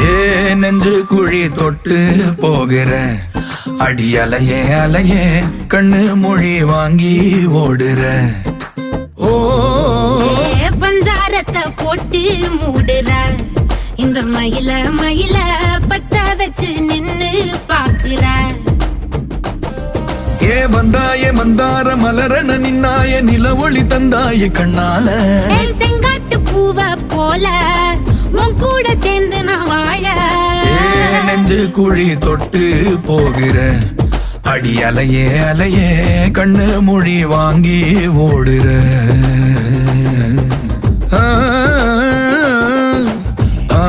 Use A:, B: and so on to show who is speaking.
A: ஏ நெஞ்சு குழி தொட்டு போகிற அடி அலையே அலையே கண்ணு மொழி வாங்கி ஓடுற. ஓ
B: பஞ்சாரத்தை போட்டு மூடுற இந்த மயில மயில பத்த வச்சு நின்னு பாக்குற.
A: ஏ வந்தாய மந்தார மலரன நின்னாய நில ஒளி தந்தாய கண்ணால.
B: செங்காட்டு பூவ போல உன் கூட சேர்ந்து நான் வாழ.
A: நெஞ்சு குழி தொட்டு போகிற அடி அலையே அலையே கண்ணு மொழி வாங்கி ஓடுற. ஆ ஆ